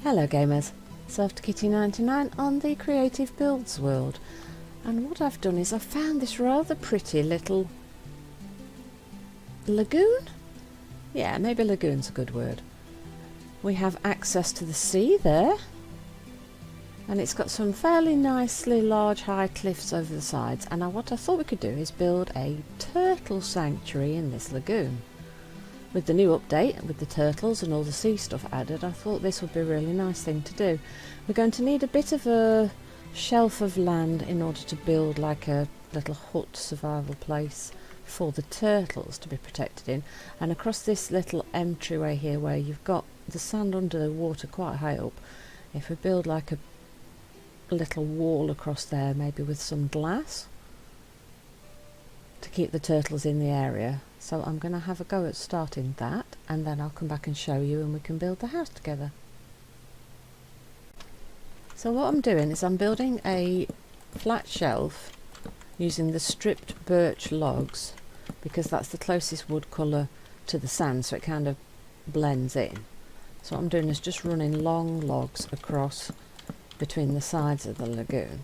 Hello gamers, Soft Kitty 99 on the Creative Builds world, and what I've done is I've found this rather pretty little lagoon? Yeah, maybe lagoon's a good word. We have access to the sea there, and it's got some fairly nicely large high cliffs over the sides, and what I thought we could do is build a turtle sanctuary in this lagoon. With the new update, with the turtles and all the sea stuff added, I thought this would be a really nice thing to do. We're going to need a bit of a shelf of land in order to build like a little hut survival place for the turtles to be protected in. And across this little entryway here where you've got the sand under the water quite high up, if we build like a little wall across there, maybe with some glass, to keep the turtles in the area. So I'm going to have a go at starting that, and then I'll come back and show you and we can build the house together. So what I'm doing is I'm building a flat shelf using the stripped birch logs, because that's the closest wood colour to the sand, so it kind of blends in. So what I'm doing is just running long logs across between the sides of the lagoon,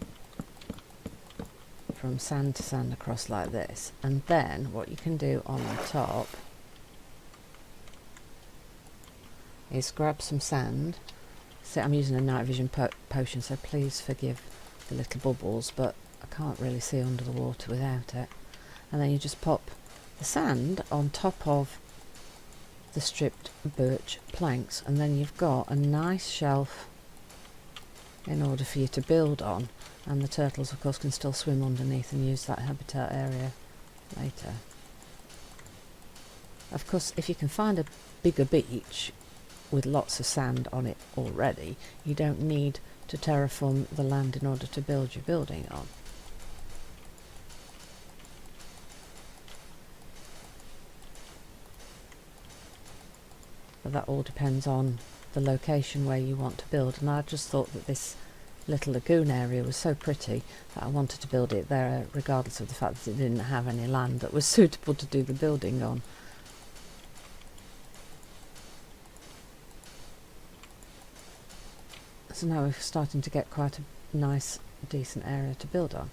from sand to sand across like this. And then what you can do on the top is grab some sand. So I'm using a night vision potion, so please forgive the little bubbles, but I can't really see under the water without it. And then you just pop the sand on top of the stripped birch planks, and then you've got a nice shelf in order for you to build on. And the turtles of course can still swim underneath and use that habitat area later. Of course, if you can find a bigger beach with lots of sand on it already, you don't need to terraform the land in order to build your building on. But that all depends on the location where you want to build, and I just thought that this little lagoon area was so pretty that I wanted to build it there, regardless of the fact that it didn't have any land that was suitable to do the building on. So now we're starting to get quite a nice decent area to build on.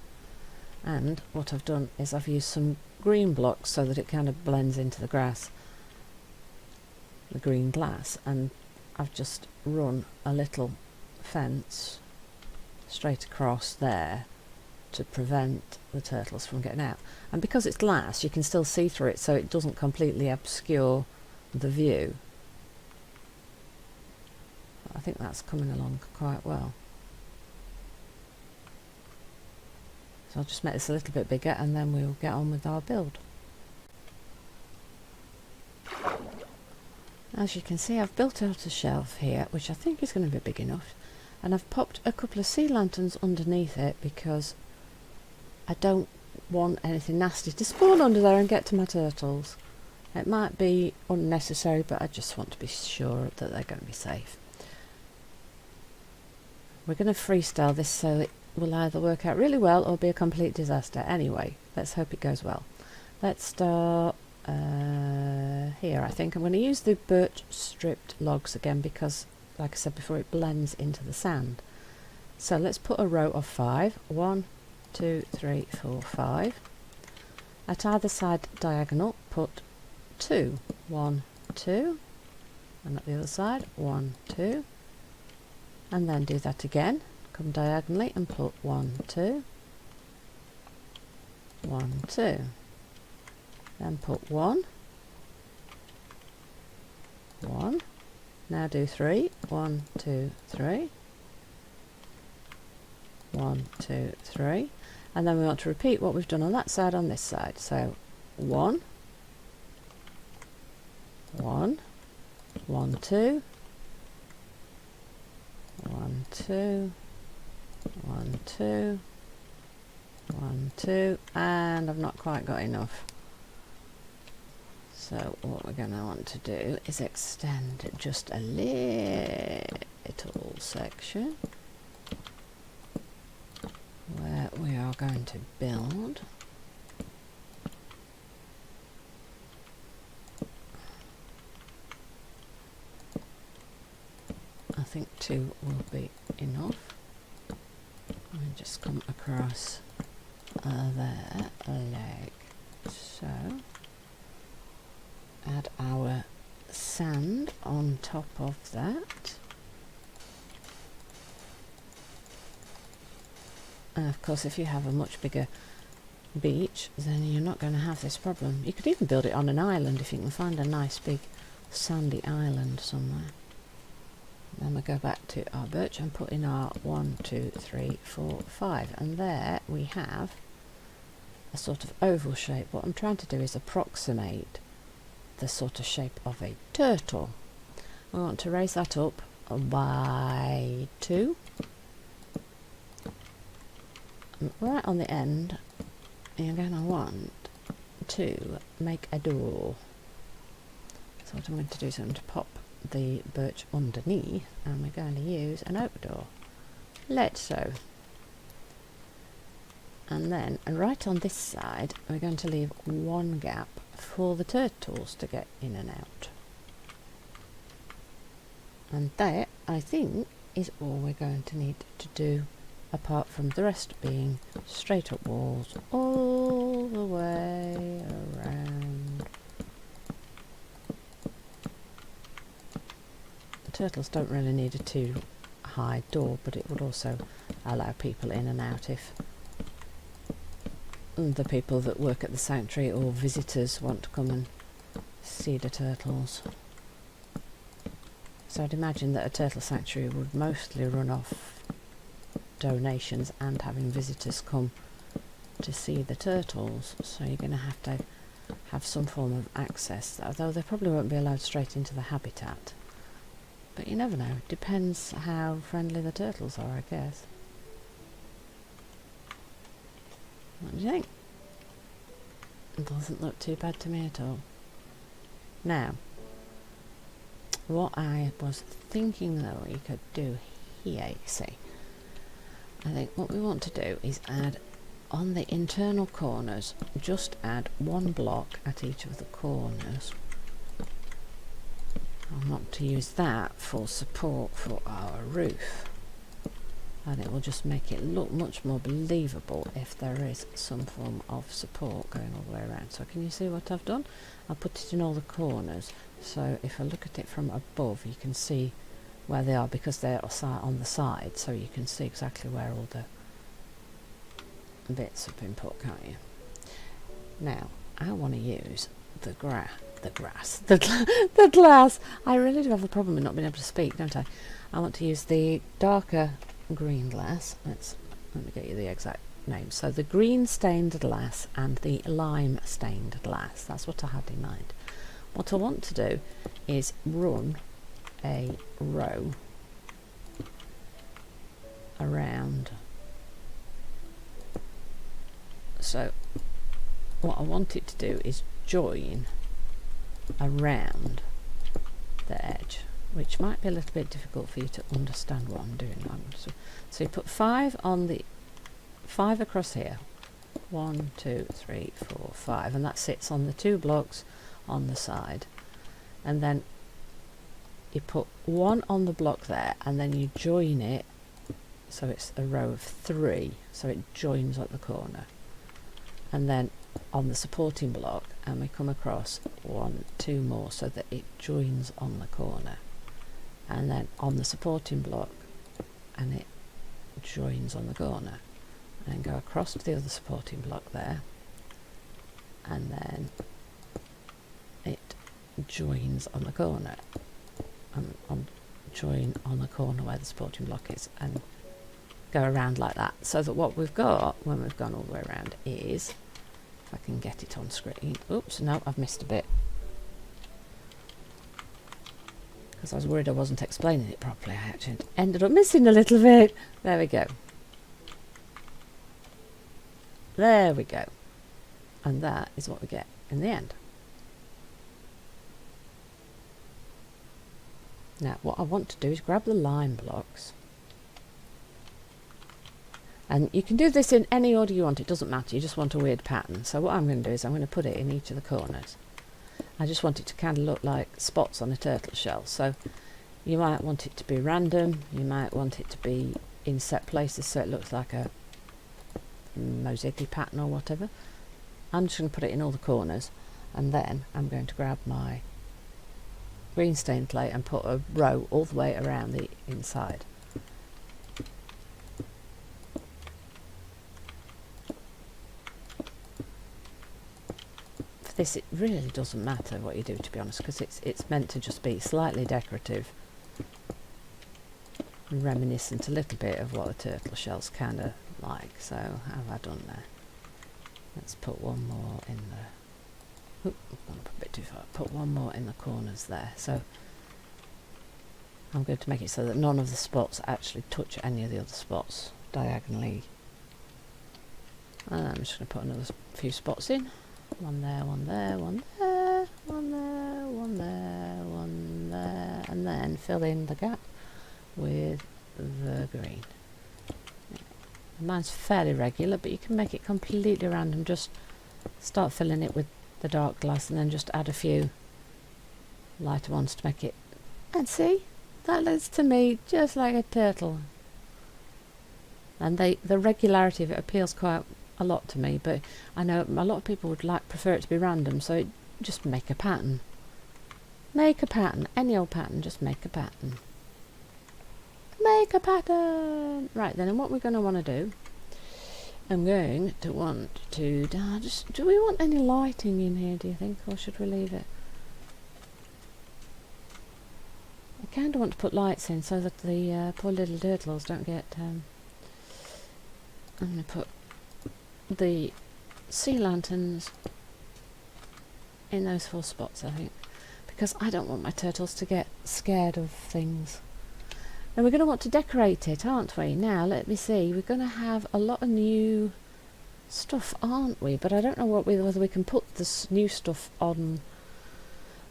And what I've done is I've used some green blocks so that it kind of blends into the grass, the green glass, and I've just run a little fence straight across there to prevent the turtles from getting out. And because it's glass, you can still see through it, so it doesn't completely obscure the view. I think that's coming along quite well. So I'll just make this a little bit bigger and then we'll get on with our build. As you can see, I've built out a shelf here, which I think is going to be big enough. And I've popped a couple of sea lanterns underneath it because I don't want anything nasty to spawn under there and get to my turtles. It might be unnecessary, but I just want to be sure that they're going to be safe. We're going to freestyle this, so it will either work out really well or be a complete disaster. Anyway, let's hope it goes well. Let's start here. I think I'm going to use the birch stripped logs again because, like I said before, it blends into the sand. So let's put a row of 5. 1, 2, 3, 4, 5. At either side diagonal, put 2. 1, 2. And at the other side, 1, 2. And then do that again. Come diagonally and put 1, 2. 1, 2. Then put 1. 1. Now do 3. 1, 2, 3. 1, 2, 3. And then we want to repeat what we've done on that side on this side. So 1, 1, 1, 2, 1, 2, 1, 2, 1, 2, and I've not quite got enough. So what we're going to want to do is extend just a little section where we are going to build. I think 2 will be enough. And just come across there, like so. Add our sand on top of that. And of course, if you have a much bigger beach, then you're not going to have this problem. You could even build it on an island if you can find a nice big sandy island somewhere. Then we go back to our birch and put in our 1, 2, 3, 4, 5, and there we have a sort of oval shape. What I'm trying to do is approximate the sort of shape of a turtle. We want to raise that up by 2. And right on the end, you're going to want to make a door. So what I'm going to do is I'm going to pop the birch underneath, and we're going to use an oak door, like so. And then, and right on this side, we're going to leave 1 gap for the turtles to get in and out. And that, I think, is all we're going to need to do, apart from the rest being straight up walls all the way around. The turtles don't really need a too high door, but it would also allow people in and out if the people that work at the sanctuary or visitors want to come and see the turtles. So I'd imagine that a turtle sanctuary would mostly run off donations and having visitors come to see the turtles, so you're going to have some form of access, although they probably won't be allowed straight into the habitat. But you never know, it depends how friendly the turtles are, I guess. What do you think? It doesn't look too bad to me at all. Now, what I was thinking though you could do here, you see, I think what we want to do is add on the internal corners, just add 1 block at each of the corners. I want to use that for support for our roof, and it will just make it look much more believable if there is some form of support going all the way around. So can you see what I've done? I'll put it in all the corners, so if I look at it from above you can see where they are, because they're on the side, so you can see exactly where all the bits have been put, can't you? Now I want to use the glass. I really do have a problem with not being able to speak, don't I? I want to use the darker green glass. Let me get you the exact name. So the green stained glass and the lime stained glass. That's what I had in mind. What I want to do is run a row around. So what I want it to do is join around the edge, which might be a little bit difficult for you to understand what I'm doing. So you put 5 on the 5 across here, 1, 2, 3, 4, 5, and that sits on the 2 blocks on the side, and then you put 1 on the block there, and then you join it so it's a row of 3, so it joins at the corner, and then on the supporting block, and we come across 1, 2 more so that it joins on the corner, and then on the supporting block, and it joins on the corner, and then go across to the other supporting block there, and then it joins on the corner, and join on the corner where the supporting block is, and go around like that, so that what we've got when we've gone all the way around is, if I can get it on screen, oops, no, I've missed a bit, because I was worried I wasn't explaining it properly. I actually ended up missing a little bit. There we go. There we go. And that is what we get in the end. Now what I want to do is grab the lime blocks, and you can do this in any order you want, it doesn't matter, you just want a weird pattern. So what I'm going to do is I'm going to put it in each of the corners. I just want it to kind of look like spots on a turtle shell. So You might want it to be random, you might want it to be in set places so it looks like a mosaic pattern or whatever. I'm just going to put it in all the corners, and then I'm going to grab my green stain plate and put a row all the way around the inside. For this, it really doesn't matter what you do, to be honest, because it's meant to just be slightly decorative and reminiscent a little bit of what a turtle shell's kind of like. So how have I done there? Let's put one more in the... Oop, I've gone up a bit too far. Put one more in the corners there. So I'm going to make it so that none of the spots actually touch any of the other spots diagonally. And I'm just going to put another few spots in. One there, one there, one there, one there, one there, one there, and then fill in the gap with the green. Mine's fairly regular, but you can make it completely random. Just start filling it with the dark glass and then just add a few lighter ones to make it. And see, that looks to me just like a turtle. And the regularity of it appeals quite a lot to me, but I know a lot of people would prefer it to be random, so just make a pattern. Make a pattern, any old pattern, just make a pattern. Make a pattern! Right then, and what we're going to want to do, I'm going to want to do we want any lighting in here, do you think, or should we leave it? I kind of want to put lights in so that the poor little turtles don't get... I'm going to put the sea lanterns in those 4 spots, I think, because I don't want my turtles to get scared of things. And we're going to want to decorate it, aren't we? Now, let me see. We're going to have a lot of new stuff, aren't we? But I don't know whether we can put this new stuff on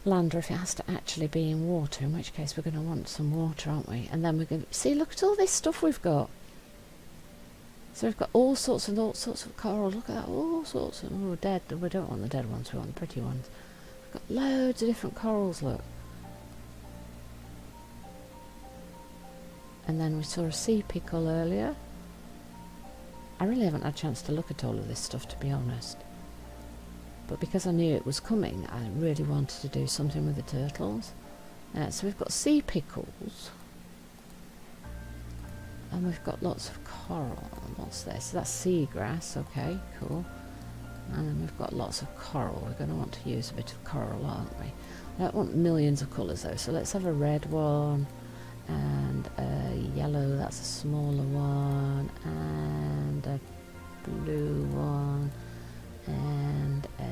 land or if it has to actually be in water, in which case we're going to want some water, aren't we? And then we're going to... See, look at all this stuff we've got. So we've got all sorts of coral. Look at that, all sorts of... Oh, dead. We don't want the dead ones, we want the pretty ones. We've got loads of different corals, look. And then we saw a sea pickle earlier. I really haven't had a chance to look at all of this stuff, to be honest. But because I knew it was coming, I really wanted to do something with the turtles. So we've got sea pickles. And we've got lots of coral. What's this? So that's seagrass. Okay, cool. And then we've got lots of coral. We're going to want to use a bit of coral, aren't we? I don't want millions of colours though, so let's have a red one. And a yellow, that's a smaller one, and a blue one, and a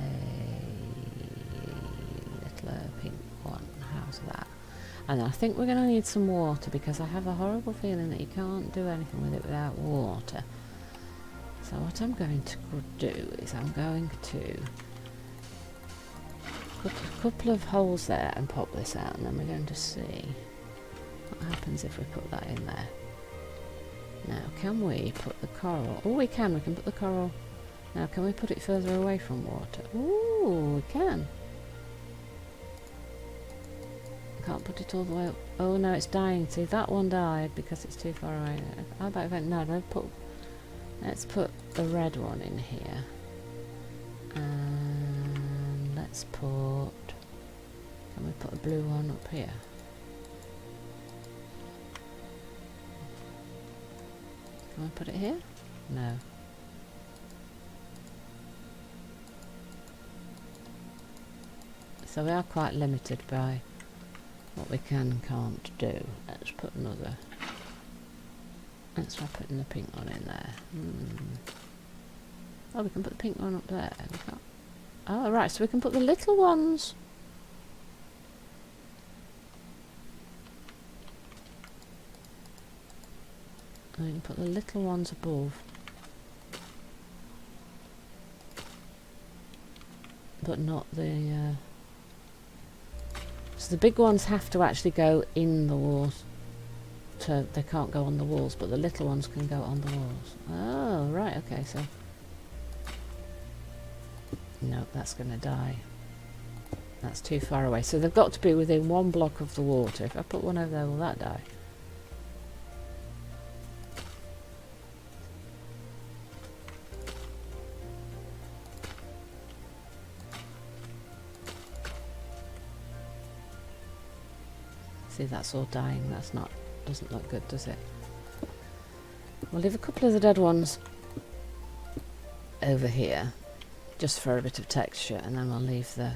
littler pink one. How's that? And I think we're going to need some water, because I have a horrible feeling that you can't do anything with it without water. So what I'm going to do is I'm going to put a couple of holes there and pop this out, and then we're going to see what happens if we put that in there. Now, can we put the coral... Oh, we can put the coral... Now, can we put it further away from water? Ooh, we can. Can't put it all the way up. Oh, no, it's dying. See, that one died because it's too far away. How about if I... No, let's put the red one in here. And let's put... Can we put a blue one up here? Can I put it here? No. So we are quite limited by what we can and can't do. Let's put another... Let's try putting the pink one in there. Oh, we can put the pink one up there. We can't... Oh, right, so we can put the little ones... We can put the little ones above, but not the... So the big ones have to actually go in the walls. They can't go on the walls, but the little ones can go on the walls. Oh, right, okay, so... Nope, that's going to die. That's too far away. So they've got to be within 1 block of the water. If I put one over there, will that die? See, that's all dying. That's not, doesn't look good, does it? We'll leave a couple of the dead ones over here, just for a bit of texture, and then we'll leave that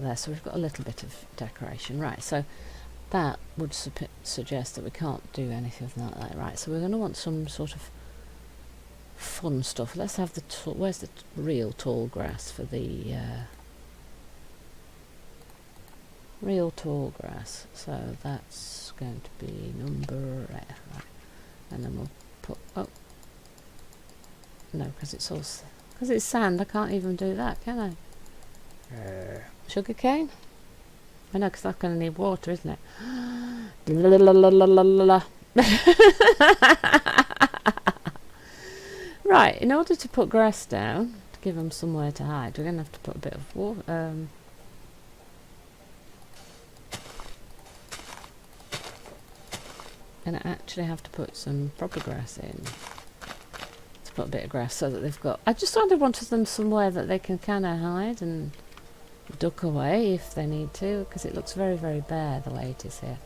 there. So we've got a little bit of decoration. Right, so that would suggest that we can't do anything like that. Right, so we're going to want some sort of fun stuff. Let's have the where's the real tall grass for the real tall grass? So that's going to be number right, and then we'll put no, because it's all because it's sand. I can't even do that, can I? Sugar cane? I know, because that's going to need water, isn't it? Right, in order to put grass down, to give them somewhere to hide, we're going to have to put a bit of water. Going to actually have to put some proper grass in. To put a bit of grass so that they've got... I just sort of wanted them somewhere that they can kind of hide and duck away if they need to, because it looks very, very bare the way it is here.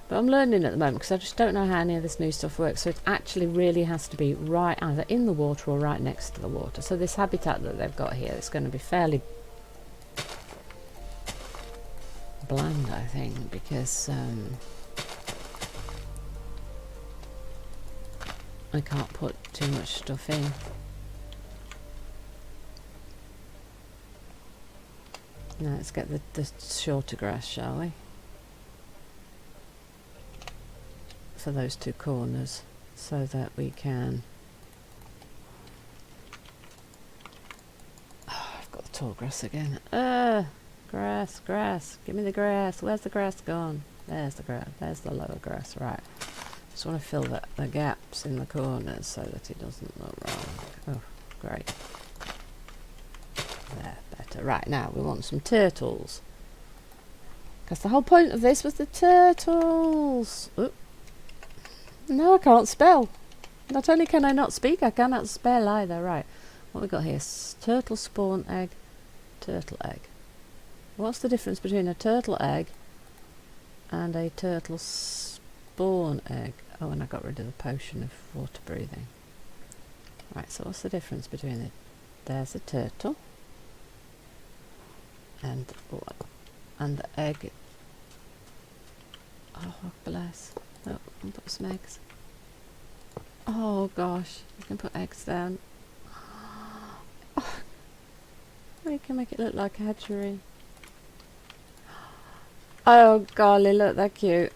But I'm learning at the moment because I just don't know how any of this new stuff works, so it actually really has to be right either in the water or right next to the water. So this habitat that they've got here is going to be fairly bland, I think, because I can't put too much stuff in. Now let's get the shorter grass, shall we? For those 2 corners, so that we can... Oh, I've got the tall grass again. Grass, grass. Give me the grass. Where's the grass gone? There's the grass. There's the lower grass. Right. Just want to fill the gaps in the corners so that it doesn't look wrong. Oh, great. There, better. Right, now we want some turtles. Because the whole point of this was the turtles. Oop. No, I can't spell. Not only can I not speak, I cannot spell either. Right, what we got here? Turtle spawn egg, turtle egg. What's the difference between a turtle egg and a turtle spawn egg? Oh, and I got rid of the potion of water breathing. Right, so what's the difference between it? There's a turtle and the egg. Oh, bless. Oh, I'll put some eggs. Oh gosh, you can put eggs down. Oh, we can make it look like a hatchery. Oh golly, look, they're cute.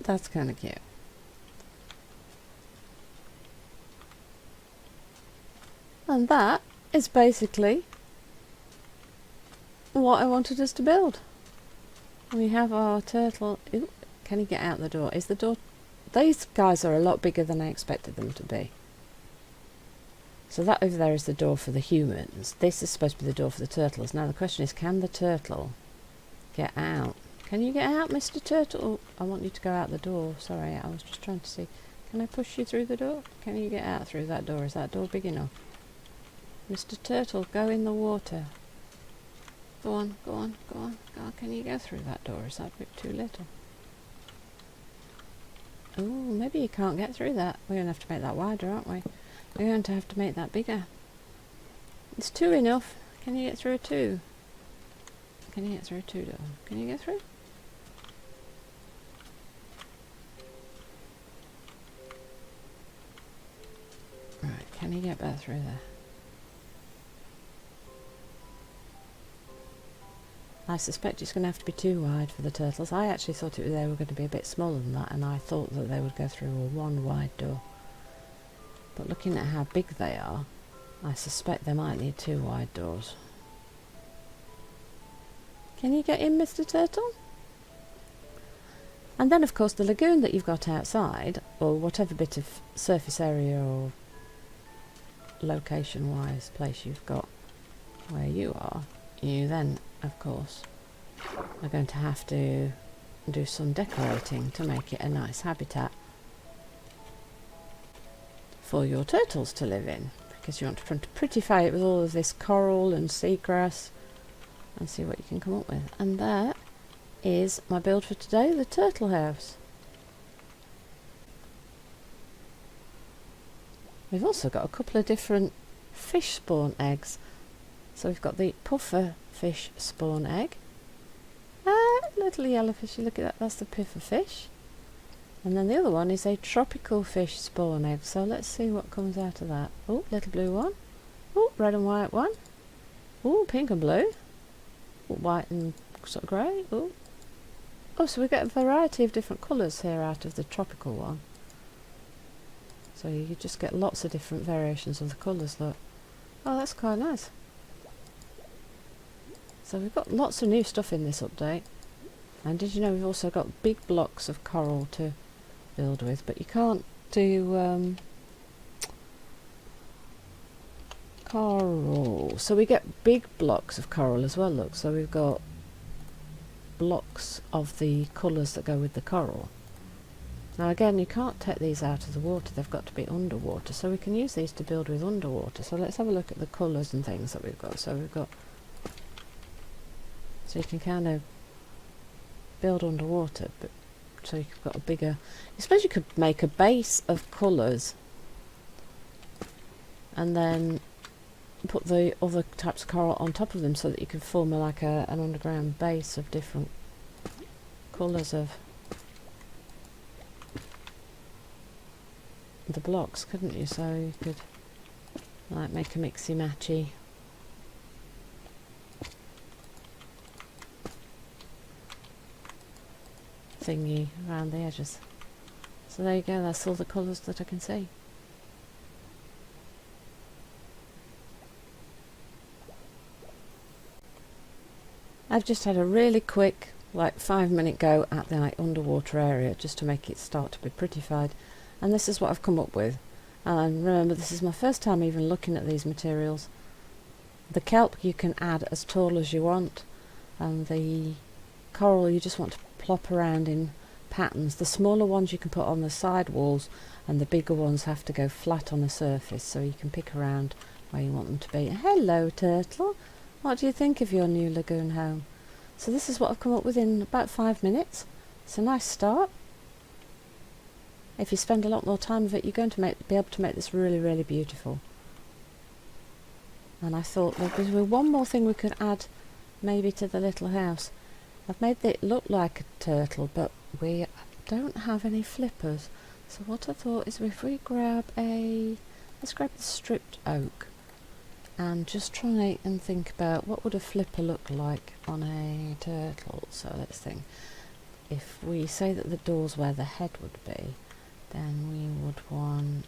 That's kind of cute. And that is basically what I wanted us to build. We have our turtle. Ooh, can he get out the door? Is the door... These guys are a lot bigger than I expected them to be. So that over there is the door for the humans. This is supposed to be the door for the turtles. Now the question is, can the turtle get out? Can you get out, Mr. Turtle? Oh, I want you to go out the door. Sorry, I was just trying to see. Can I push you through the door? Can you get out through that door? Is that door big enough? Mr. Turtle, go in the water. Go on, go on, go on, go on. Can you go through that door? Is that a bit too little? Oh, maybe you can't get through that. We're going to have to make that wider, aren't we? We're going to have to make that bigger. It's 2 enough. Can you get through a 2? Can you get through a 2 door? Can you get through? Right, can you get back through there? I suspect it's going to have to be too wide for the turtles. I actually thought they were going to be a bit smaller than that, and I thought that they would go through a 1 wide door. But looking at how big they are, I suspect they might need 2 wide doors. Can you get in, Mr. Turtle? And then of course the lagoon that you've got outside, or whatever bit of surface area or location wise place you've got where you are, you then of course are going to have to do some decorating to make it a nice habitat for your turtles to live in, because you want to prettify it with all of this coral and seagrass and see what you can come up with. And that is my build for today, the turtle house. We've also got a couple of different fish spawn eggs. So we've got the puffer fish spawn egg. Little yellow fishy, look at that, that's the puffer fish. And then the other one is a tropical fish spawn egg. So let's see what comes out of that. Oh, little blue one. Oh, red and white one. Oh, pink and blue. Oh, white and sort of grey. Oh. Oh, so we get a variety of different colours here out of the tropical one. So you just get lots of different variations of the colours, look. Oh, that's quite nice. So we've got lots of new stuff in this update. And did you know we've also got big blocks of coral to build with, but you can't do coral. So we get big blocks of coral as well, look. So we've got blocks of the colours that go with the coral. Now again, you can't take these out of the water, they've got to be underwater, so we can use these to build with underwater. So let's have a look at the colours and things that we've got. So we've got, so you can kind of build underwater, but so you've got a bigger, I suppose you could make a base of colours and then put the other types of coral on top of them so that you could form like an underground base of different colours of the blocks, couldn't you? So you could like make a mixy matchy thingy around the edges. So there you go, that's all the colours that I can see. I've just had a really quick, like 5-minute go at the underwater area just to make it start to be prettified, and this is what I've come up with. And remember, this is my first time even looking at these materials. The kelp you can add as tall as you want, and the coral you just want to plop around in patterns. The smaller ones you can put on the side walls, and the bigger ones have to go flat on the surface, so you can pick around where you want them to be. Hello turtle, what do you think of your new lagoon home? So this is what I've come up with in about 5 minutes. It's a nice start. If you spend a lot more time with it, you're going to be able to make this really, really beautiful. And I thought there's one more thing we could add maybe to the little house. I've made it look like a turtle, but we don't have any flippers. So what I thought is if we grab let's grab the stripped oak and just try and think about what would a flipper look like on a turtle. So let's think. If we say that the door's where the head would be, then we would want,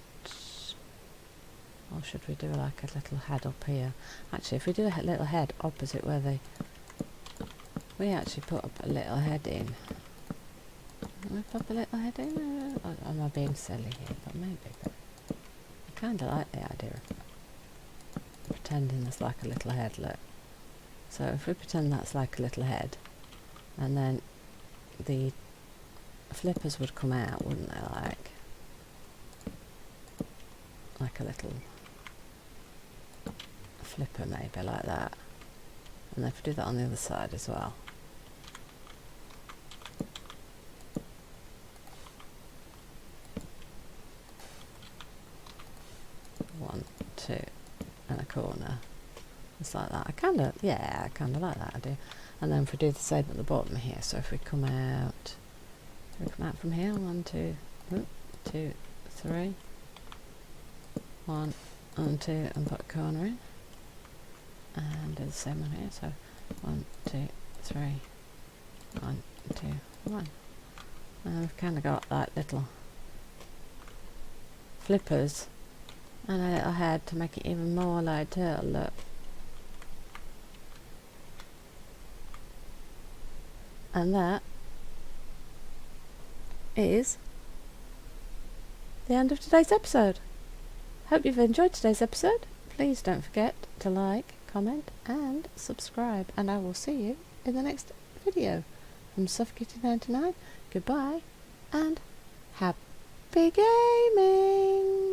or should we do like a little head up here? Actually, if we do a little head opposite where we actually put up a little head in. Can we pop a little head in? Or am I being silly here? But maybe. But I kind of like the idea of pretending there's like a little head, look. So if we pretend that's like a little head, and then the flippers would come out, wouldn't they? Like a little flipper maybe, like that. And if we do that on the other side as well. One, two, and a corner. Just like that. I kind of like that, I do. And then if we do the same at the bottom here, so if we come out from here, 1, 2, 2, 3, 1 and 2, and put a corner in. And do the same one here, so 1, 2, 3, 1, 2, 1. And we've kind of got like little flippers and a little head to make it even more like a turtle, look. And that is the end of today's episode. Hope you've enjoyed today's episode. Please don't forget to like, comment and subscribe, and I will see you in the next video. From Suffocating99, goodbye and happy gaming!